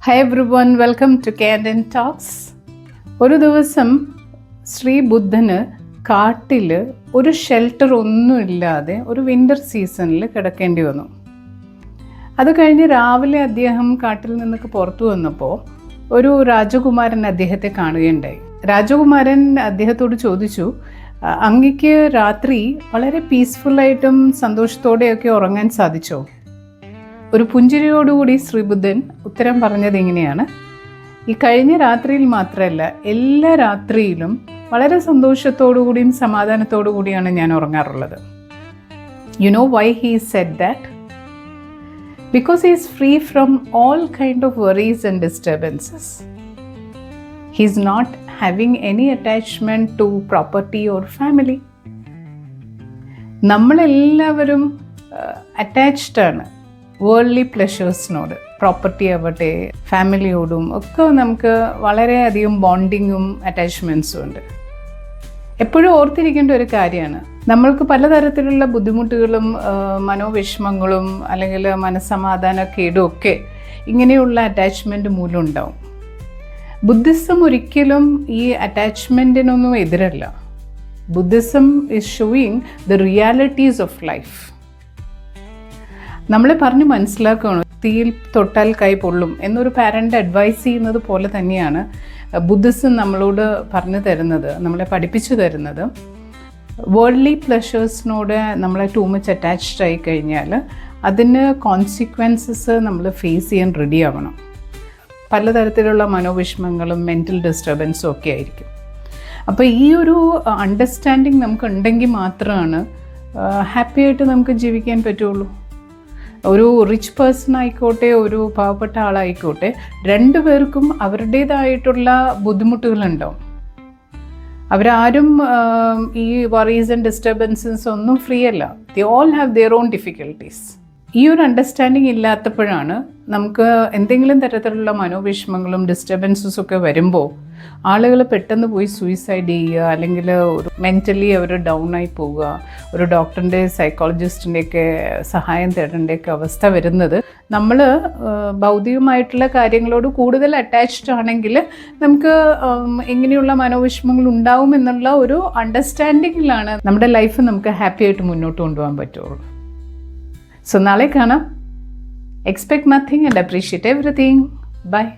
Hi everyone, welcome to Candid Talks. ഒരു ദിവസം ശ്രീ ബുദ്ധന് കാട്ടിൽ ഒരു ഷെൽട്ടർ ഒന്നുമില്ലാതെ ഒരു വിൻ്റർ സീസണിൽ കിടക്കേണ്ടി വന്നു. അത് കഴിഞ്ഞ് രാവിലെ അദ്ദേഹം കാട്ടിൽ നിന്നൊക്കെ പുറത്തു വന്നപ്പോൾ ഒരു രാജകുമാരൻ അദ്ദേഹത്തെ കാണുകയുണ്ടായി. രാജകുമാരൻ അദ്ദേഹത്തോട് ചോദിച്ചു, അങ്ങയ്ക്ക് രാത്രി വളരെ പീസ്ഫുള്ളായിട്ടും സന്തോഷത്തോടെയൊക്കെ ഉറങ്ങാൻ സാധിച്ചോ? ഒരു പുഞ്ചിരിയോടുകൂടി ശ്രീബുദ്ധൻ ഉത്തരം പറഞ്ഞത് ഇങ്ങനെയാണ്: ഈ കഴിഞ്ഞ രാത്രിയിൽ മാത്രമല്ല, എല്ലാ രാത്രിയിലും വളരെ സന്തോഷത്തോടുകൂടിയും സമാധാനത്തോടു കൂടിയാണ് ഞാൻ ഉറങ്ങാറുള്ളത്. You know why he said that? Because he is free from all kind of worries and disturbances. He is not having any attachment to property or family. നമ്മളെല്ലാവരും അറ്റാച്ച്ഡാണ് വേൾഡ്ലി പ്ലഷേഴ്സിനോട്. പ്രോപ്പർട്ടി ആവട്ടെ, ഫാമിലിയോടും ഒക്കെ നമുക്ക് വളരെയധികം ബോണ്ടിങ്ങും അറ്റാച്ച്മെൻറ്റ്സും ഉണ്ട്. എപ്പോഴും ഓർത്തിരിക്കേണ്ട ഒരു കാര്യമാണ്, നമ്മൾക്ക് പലതരത്തിലുള്ള ബുദ്ധിമുട്ടുകളും മനോവിഷമങ്ങളും അല്ലെങ്കിൽ മനസ്സമാധാനക്കേടും ഒക്കെ ഇങ്ങനെയുള്ള അറ്റാച്ച്മെൻറ്റ് മൂലം ഉണ്ടാവും. ബുദ്ധിസം ഒരിക്കലും ഈ അറ്റാച്ച്മെൻറ്റിനൊന്നും എതിരല്ല. Buddhism is showing the realities of life. നമ്മളെ പറഞ്ഞ് മനസ്സിലാക്കണം, തീയിൽ തൊട്ടാൽ കൈ പൊള്ളും എന്നൊരു പാരൻ്റ് അഡ്വൈസ് ചെയ്യുന്നത് പോലെ തന്നെയാണ് ബുദ്ധിസം നമ്മളോട് പറഞ്ഞു തരുന്നത്, നമ്മളെ പഠിപ്പിച്ചു തരുന്നത്. വേൾഡ്ലി പ്ലഷേഴ്സിനോട് നമ്മളെ ടൂ മച്ച് അറ്റാച്ച്ഡ് ആയി കഴിഞ്ഞാൽ അതിന് കോൺസിക്വൻസസ് നമ്മൾ ഫേസ് ചെയ്യാൻ റെഡി ആവണം. പലതരത്തിലുള്ള മനോവിഷമങ്ങളും മെൻ്റൽ ഡിസ്റ്റർബൻസും ഒക്കെ ആയിരിക്കും. അപ്പോൾ ഈ ഒരു അണ്ടർസ്റ്റാൻഡിങ് നമുക്ക് ഉണ്ടെങ്കിൽ മാത്രമാണ് ഹാപ്പിയായിട്ട് നമുക്ക് ജീവിക്കാൻ പറ്റുള്ളൂ. ഒരു റിച്ച് പേഴ്സൺ ആയിക്കോട്ടെ, ഒരു പാവപ്പെട്ട ആളായിക്കോട്ടെ, രണ്ടുപേർക്കും അവരുടേതായിട്ടുള്ള ബുദ്ധിമുട്ടുകളുണ്ടാവും. അവരാരും ഈ വറീസ് ആൻഡ് ഡിസ്റ്റർബൻസസ് ഒന്നും ഫ്രീ അല്ല. They all have their own difficulties. ഈ ഒരു അണ്ടർസ്റ്റാൻഡിങ് ഇല്ലാത്തപ്പോഴാണ് നമുക്ക് എന്തെങ്കിലും തരത്തിലുള്ള മനോവിഷമങ്ങളും ഡിസ്റ്റർബൻസസും ഒക്കെ വരുമ്പോൾ ആളുകൾ പെട്ടെന്ന് പോയി സൂയിസൈഡ് ചെയ്യുക, അല്ലെങ്കിൽ ഒരു മെൻ്റലി അവർ ഡൗൺ ആയി പോവുക, ഒരു ഡോക്ടറിൻ്റെ സൈക്കോളജിസ്റ്റിൻ്റെയൊക്കെ സഹായം തേടേണ്ടയൊക്കെ അവസ്ഥ വരുന്നത്. നമ്മൾ ഭൗതികമായിട്ടുള്ള കാര്യങ്ങളോട് കൂടുതൽ അറ്റാച്ച്ഡ് ആണെങ്കിൽ നമുക്ക് എങ്ങനെയുള്ള മനോവിഷമങ്ങൾ ഉണ്ടാവും എന്നുള്ള ഒരു അണ്ടർസ്റ്റാൻഡിങ്ങിലാണ് നമ്മുടെ ലൈഫ് നമുക്ക് ഹാപ്പി ആയിട്ട് മുന്നോട്ട് കൊണ്ടുപോകാൻ പറ്റുള്ളൂ. സോ നാളെ കാണാം. Expect nothing and appreciate everything. Bye.